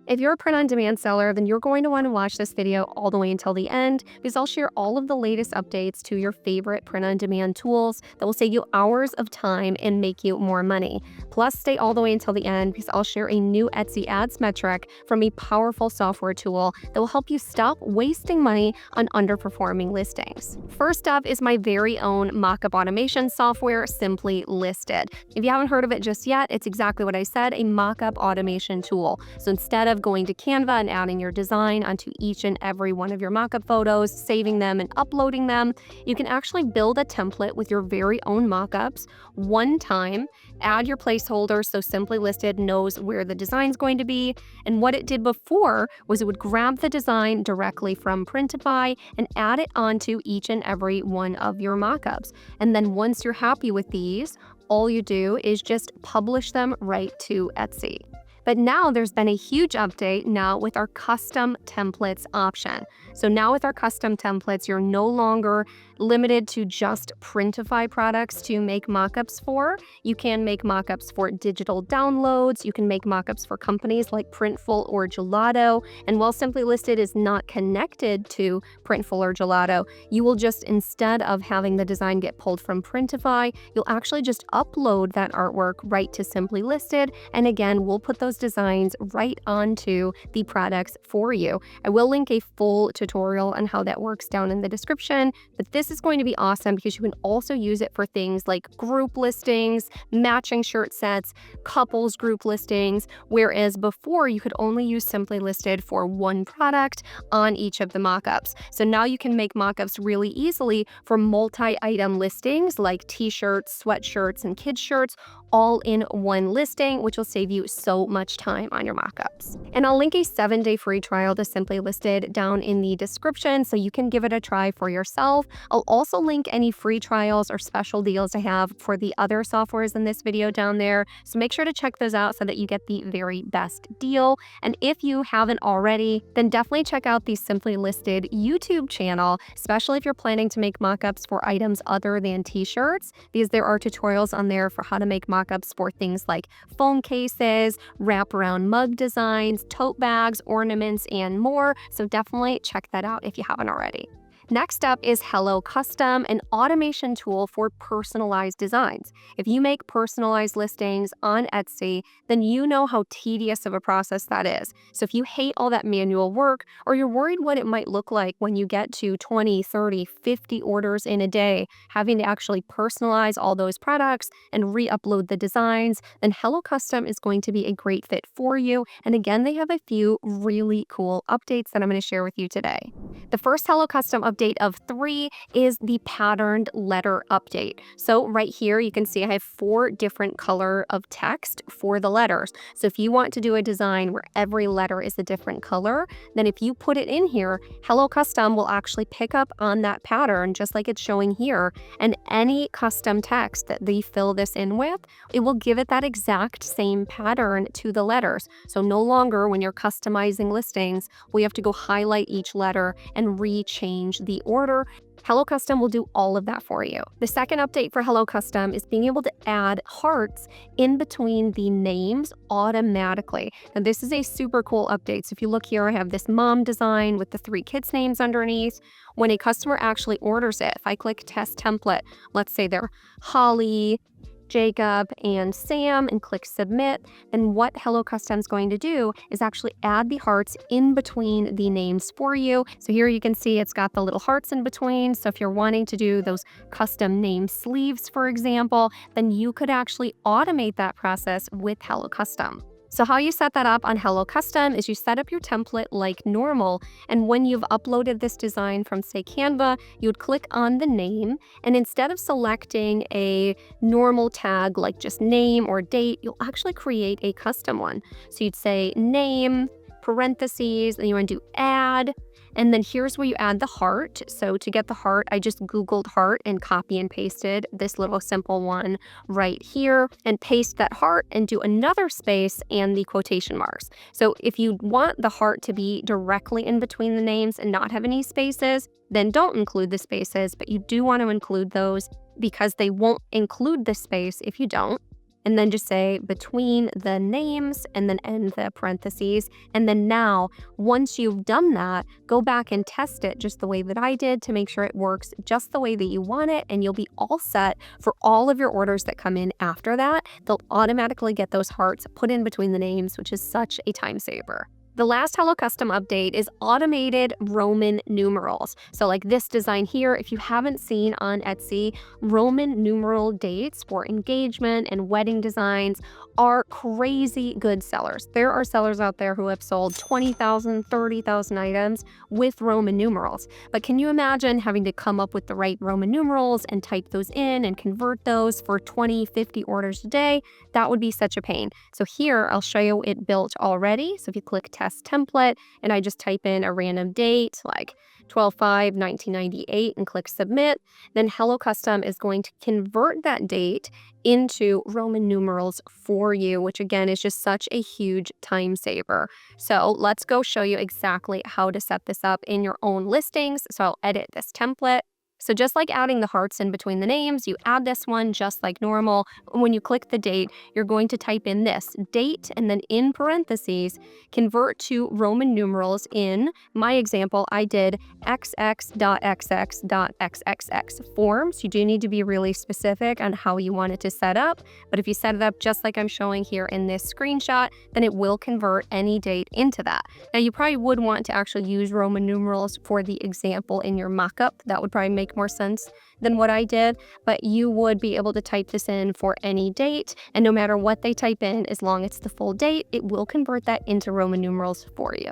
If you're a print-on-demand seller, then you're going to want to watch this video all the way until the end because I'll share all of the latest updates to your favorite print-on-demand tools that will save you hours of time and make you more money. Plus, stay all the way until the end because I'll share a new Etsy ads metric from a powerful software tool that will help you stop wasting money on underperforming listings. First up is my very own mockup automation software, Simply Listed. If you haven't heard of it just yet, it's exactly what I said, a mockup automation tool. So instead of going to Canva and adding your design onto each and every one of your mockup photos, saving them and uploading them, you can actually build a template with your very own mockups one time, add your placeholder so Simply Listed knows where the design's going to be. And what it did before was it would grab the design directly from Printify and add it onto each and every one of your mockups. And then once you're happy with these, all you do is just publish them right to Etsy. But now there's been a huge update now with our custom templates option. So now with our custom templates, you're no longer limited to just Printify products to make mockups for. You can make mockups for digital downloads. You can make mockups for companies like Printful or Gelato. And while Simply Listed is not connected to Printful or Gelato, you will just, instead of having the design get pulled from Printify, you'll actually just upload that artwork right to Simply Listed. And again, we'll put those designs right onto the products for you. I will link a full tutorial on how that works down in the description, but this is going to be awesome because you can also use it for things like group listings, matching shirt sets, couples group listings, whereas before you could only use Simply Listed for one product on each of the mockups. So now you can make mockups really easily for multi-item listings like t-shirts, sweatshirts, and kids shirts, all in one listing, which will save you so much time on your mockups. And I'll link a 7-day free trial to Simply Listed down in the description so you can give it a try for yourself. I'll also link any free trials or special deals I have for the other softwares in this video down there. So make sure to check those out so that you get the very best deal. And if you haven't already, then definitely check out the Simply Listed YouTube channel, especially if you're planning to make mockups for items other than t-shirts, because there are tutorials on there for how to make mockups for things like phone cases, wraparound mug designs, tote bags, ornaments, and more. So definitely check that out if you haven't already. Next up is Hello Custom, an automation tool for personalized designs. If you make personalized listings on Etsy, then you know how tedious of a process that is. So if you hate all that manual work, or you're worried what it might look like when you get to 20, 30, 50 orders in a day, having to actually personalize all those products and re-upload the designs, then Hello Custom is going to be a great fit for you. And again, they have a few really cool updates that I'm going to share with you today. The first Hello Custom update of 3 is the patterned letter update. So right here, you can see I have 4 different color of text for the letters. So if you want to do a design where every letter is a different color, then if you put it in here, Hello Custom will actually pick up on that pattern just like it's showing here. And any custom text that they fill this in with, it will give it that exact same pattern to the letters. So no longer when you're customizing listings, we have to go highlight each letter and re-change the order. Hello Custom will do all of that for you. The second update for Hello Custom is being able to add hearts in between the names automatically. Now this is a super cool update. So if you look here, I have this mom design with the 3 kids' names underneath. When a customer actually orders it, if I click test template, let's say they're Holly, Jacob, and Sam, and click submit, then what Hello Custom is going to do is actually add the hearts in between the names for you. So here you can see it's got the little hearts in between. So if you're wanting to do those custom name sleeves, for example, then you could actually automate that process with Hello Custom. So how you set that up on Hello Custom is you set up your template like normal, and when you've uploaded this design from, say, Canva, you would click on the name, and instead of selecting a normal tag like just name or date, you'll actually create a custom one. So you'd say name, parentheses, then you want to do add, and then here's where you add the heart. So to get the heart, I just Googled heart and copy and pasted this little simple one right here, and paste that heart and do another space and the quotation marks. So if you want the heart to be directly in between the names and not have any spaces, then don't include the spaces, but you do want to include those because they won't include the space if you don't. and then just say between the names and then end the parentheses. And then now, once you've done that, go back and test it just the way that I did to make sure it works just the way that you want it, and you'll be all set for all of your orders that come in after that. They'll automatically get those hearts put in between the names, which is such a time saver. The last Hello Custom update is automated Roman numerals. So like this design here, if you haven't seen on Etsy, Roman numeral dates for engagement and wedding designs are crazy good sellers. There are sellers out there who have sold 20,000, 30,000 items with Roman numerals. But can you imagine having to come up with the right Roman numerals and type those in and convert those for 20, 50 orders a day? That would be such a pain. So here I'll show you it built already. So if you click test template and I just type in a random date like 12/5/1998 and click submit, then Hello Custom is going to convert that date into Roman numerals for you, which again is just such a huge time saver. So let's go show you exactly how to set this up in your own listings. So I'll edit this template. So just like adding the hearts in between the names, you add this one just like normal. When you click the date, you're going to type in this date and then in parentheses, convert to Roman numerals. In my example, I did xx.xx.xxx forms. You do need to be really specific on how you want it to set up. But if you set it up just like I'm showing here in this screenshot, then it will convert any date into that. Now you probably would want to actually use Roman numerals for the example in your mockup. That would probably make more sense than what I did, but you would be able to type this in for any date, and no matter what they type in, as long as it's the full date, it will convert that into Roman numerals for you.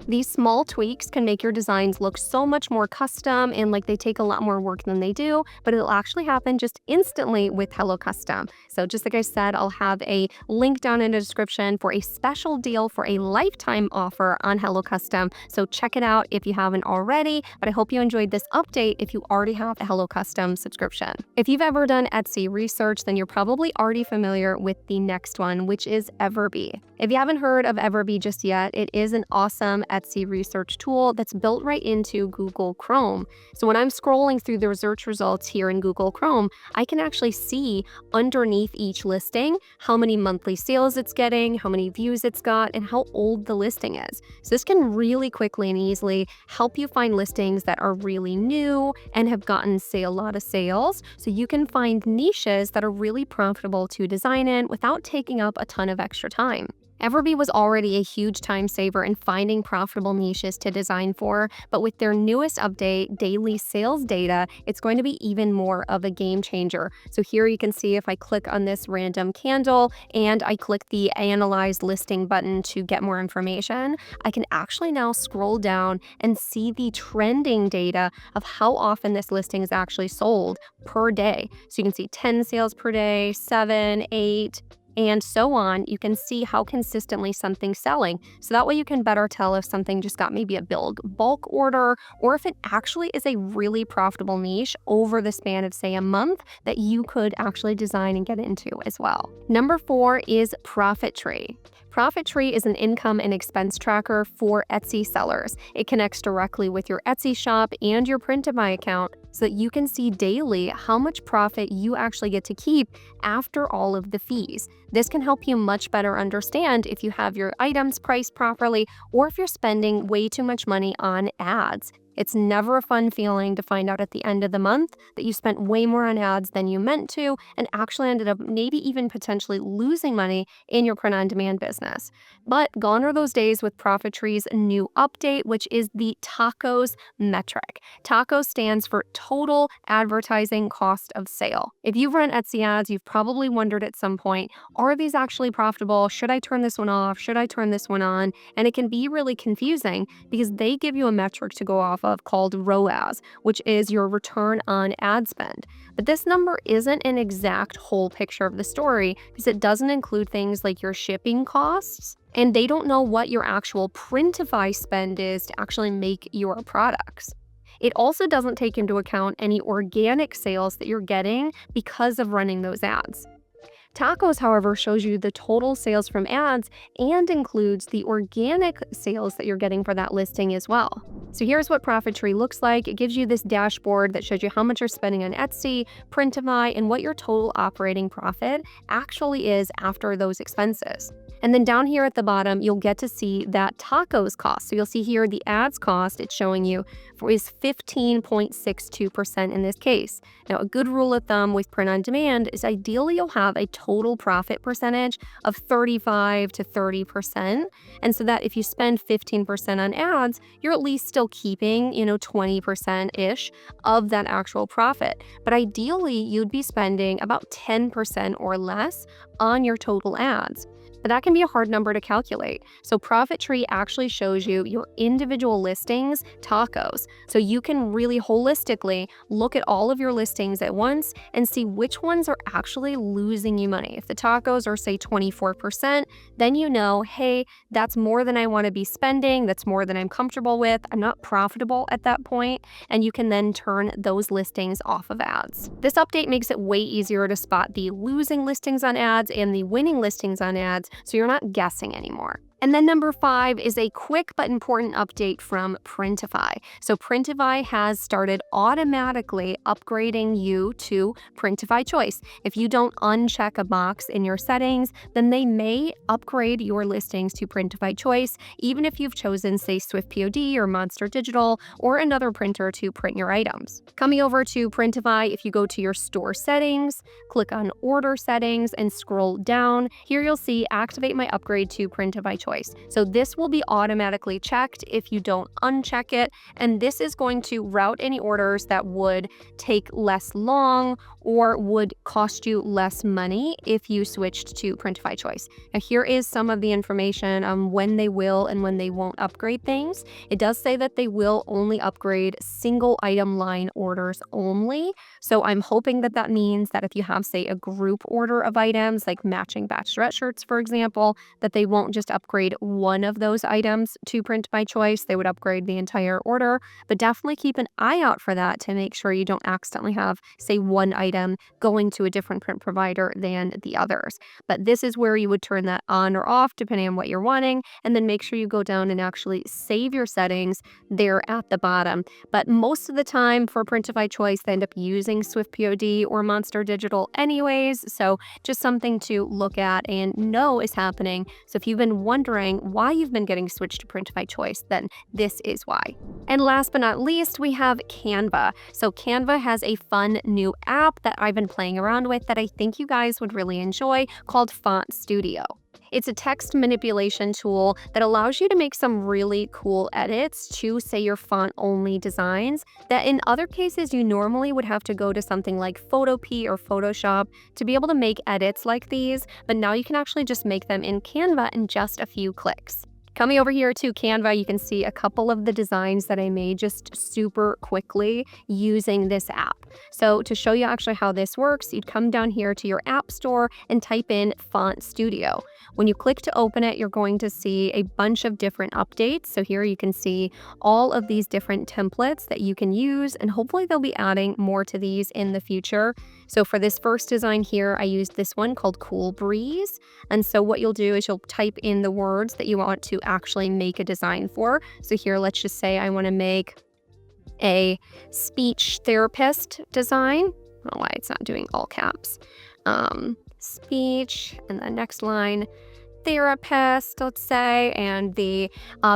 These small tweaks can make your designs look so much more custom and like they take a lot more work than they do, but it'll actually happen just instantly with Hello Custom. So just like I said, I'll have a link down in the description for a special deal for a lifetime offer on Hello Custom. So check it out if you haven't already, but I hope you enjoyed this update if you already have a Hello Custom subscription. If you've ever done Etsy research, then you're probably already familiar with the next one, which is Everbee. If you haven't heard of Everbee just yet, it is an awesome Etsy research tool that's built right into Google Chrome. So when I'm scrolling through the search results here in Google Chrome, I can actually see underneath each listing how many monthly sales it's getting, how many views it's got, and how old the listing is. So this can really quickly and easily help you find listings that are really new and have gotten a lot of sales. So you can find niches that are really profitable to design in without taking up a ton of extra time. Everbee was already a huge time saver in finding profitable niches to design for, but with their newest update, daily sales data, it's going to be even more of a game changer. So here you can see if I click on this random candle and I click the Analyze Listing button to get more information, I can actually now scroll down and see the trending data of how often this listing is actually sold per day. So you can see 10 sales per day, 7, 8, and so on. You can see how consistently something's selling. So that way you can better tell if something just got maybe a bulk order, or if it actually is a really profitable niche over the span of, say, a month that you could actually design and get into as well. Number 4 is ProfitTree. ProfitTree is an income and expense tracker for Etsy sellers. It connects directly with your Etsy shop and your Printify account so that you can see daily how much profit you actually get to keep after all of the fees. This can help you much better understand if you have your items priced properly or if you're spending way too much money on ads. It's never a fun feeling to find out at the end of the month that you spent way more on ads than you meant to and actually ended up maybe even potentially losing money in your print-on-demand business. But gone are those days with ProfitTree's new update, which is the TACoS metric. TACoS stands for Total Advertising Cost of Sale. If you've run Etsy ads, you've probably wondered at some point, are these actually profitable? Should I turn this one off? Should I turn this one on? And it can be really confusing because they give you a metric to go off of called ROAS, which is your return on ad spend. But this number isn't an exact whole picture of the story because it doesn't include things like your shipping costs, and they don't know what your actual Printify spend is to actually make your products. It also doesn't take into account any organic sales that you're getting because of running those ads. Tacos, however, shows you the total sales from ads and includes the organic sales that you're getting for that listing as well. So here's what ProfitTree looks like. It gives you this dashboard that shows you how much you're spending on Etsy, Printify, and what your total operating profit actually is after those expenses. And then down here at the bottom, you'll get to see that tacos cost. So you'll see here the ads cost it's showing you is 15.62% in this case. Now, a good rule of thumb with print on demand is ideally you'll have a total profit percentage of 35 to 30%. And so that if you spend 15% on ads, you're at least still keeping, 20%-ish of that actual profit. But ideally, you'd be spending about 10% or less on your total ads. But that can be a hard number to calculate. So ProfitTree actually shows you your individual listings, tacos. So you can really holistically look at all of your listings at once and see which ones are actually losing you money. If the tacos are, say, 24%, then you know, hey, that's more than I want to be spending. That's more than I'm comfortable with. I'm not profitable at that point. And you can then turn those listings off of ads. This update makes it way easier to spot the losing listings on ads and the winning listings on ads, so you're not guessing anymore. And then number 5 is a quick but important update from Printify. So Printify has started automatically upgrading you to Printify Choice. If you don't uncheck a box in your settings, then they may upgrade your listings to Printify Choice, even if you've chosen, say, SwiftPOD or Monster Digital or another printer to print your items. Coming over to Printify, if you go to your store settings, click on order settings and scroll down, here you'll see activate my upgrade to Printify Choice. So this will be automatically checked if you don't uncheck it, and this is going to route any orders that would take less long or would cost you less money if you switched to Printify Choice. Now here is some of the information on when they will and when they won't upgrade things. It does say that they will only upgrade single item line orders only. So I'm hoping that that means that if you have, say, a group order of items like matching batch sweatshirts, for example, that they won't just upgrade one of those items to Printify Choice. They would upgrade the entire order, but definitely keep an eye out for that to make sure you don't accidentally have, say, one item going to a different print provider than the others. But this is where you would turn that on or off depending on what you're wanting, and then make sure you go down and actually save your settings there at the bottom. But most of the time for Printify Choice, they end up using SwiftPOD or Monster Digital anyways, so just something to look at and know is happening. So if you've been wondering why you've been getting switched to Printify Choice, then this is why. And last but not least, we have Canva. So Canva has a fun new app that I've been playing around with that I think you guys would really enjoy called Font Studio. It's a text manipulation tool that allows you to make some really cool edits to, say, your font-only designs that in other cases you normally would have to go to something like Photopea or Photoshop to be able to make edits like these, but now you can actually just make them in Canva in just a few clicks. Coming over here to Canva, you can see a couple of the designs that I made just super quickly using this app. So to show you actually how this works, you'd come down here to your app store and type in Font Studio. When you click to open it, you're going to see a bunch of different updates. So here you can see all of these different templates that you can use, and hopefully they'll be adding more to these in the future. So for this first design here, I used this one called Cool Breeze. And so what you'll do is you'll type in the words that you want to actually make a design for. So here, let's just say I want to make a speech therapist design. I don't know why it's not doing all caps. Speech, and the next line, therapist, let's say, and the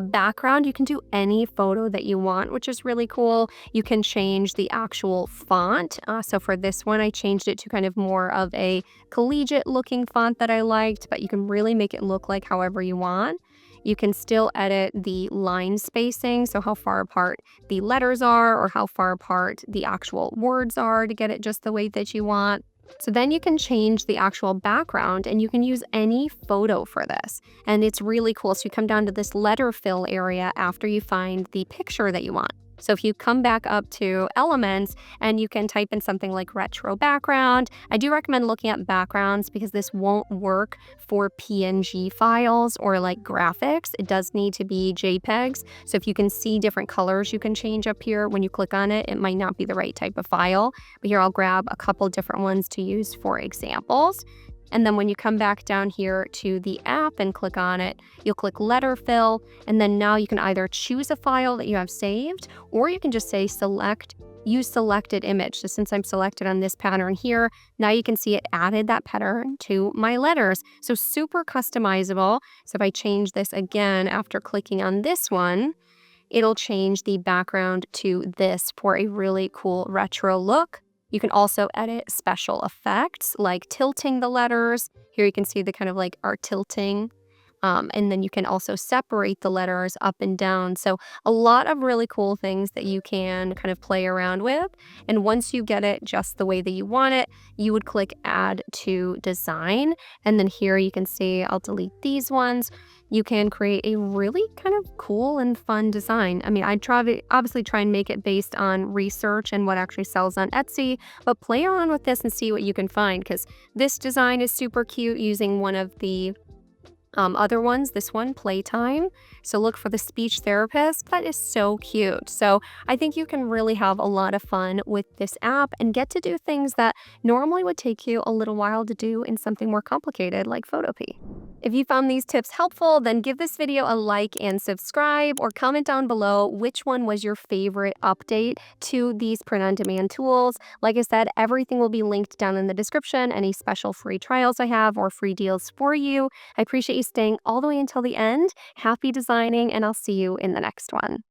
background, you can do any photo that you want, which is really cool. You can change the actual font. So for this one, I changed it to kind of more of a collegiate looking font that I liked, but you can really make it look like however you want. You can still edit the line spacing, so how far apart the letters are or how far apart the actual words are to get it just the way that you want. So then you can change the actual background and you can use any photo for this. And it's really cool. So you come down to this letter fill area after you find the picture that you want. So if you come back up to elements and you can type in something like retro background, I do recommend looking at backgrounds because this won't work for PNG files or like graphics. It does need to be JPEGs. So if you can see different colors you can change up here when you click on it, it might not be the right type of file. But here I'll grab a couple different ones to use for examples. And then when you come back down here to the app and click on it, you'll click letter fill. And then now you can either choose a file that you have saved, or you can just say use selected image. So since I'm selected on this pattern here, now you can see it added that pattern to my letters. So super customizable. So if I change this again after clicking on this one, it'll change the background to this for a really cool retro look. You can also edit special effects like tilting the letters. Here you can see the kind of like art tilting. And then you can also separate the letters up and down. So a lot of really cool things that you can kind of play around with. And once you get it just the way that you want it, you would click add to design. And then here you can see, I'll delete these ones. You can create a really kind of cool and fun design. I mean, I'd obviously try and make it based on research and what actually sells on Etsy, but play around with this and see what you can find, because this design is super cute using one of the other ones, this one, Playtime. So look for the speech therapist. That is so cute. So I think you can really have a lot of fun with this app and get to do things that normally would take you a little while to do in something more complicated like Photopea. If you found these tips helpful, then give this video a like and subscribe, or comment down below which one was your favorite update to these print-on-demand tools. Like I said, everything will be linked down in the description, any special free trials I have or free deals for you. I appreciate you staying all the way until the end. Happy designing, and I'll see you in the next one.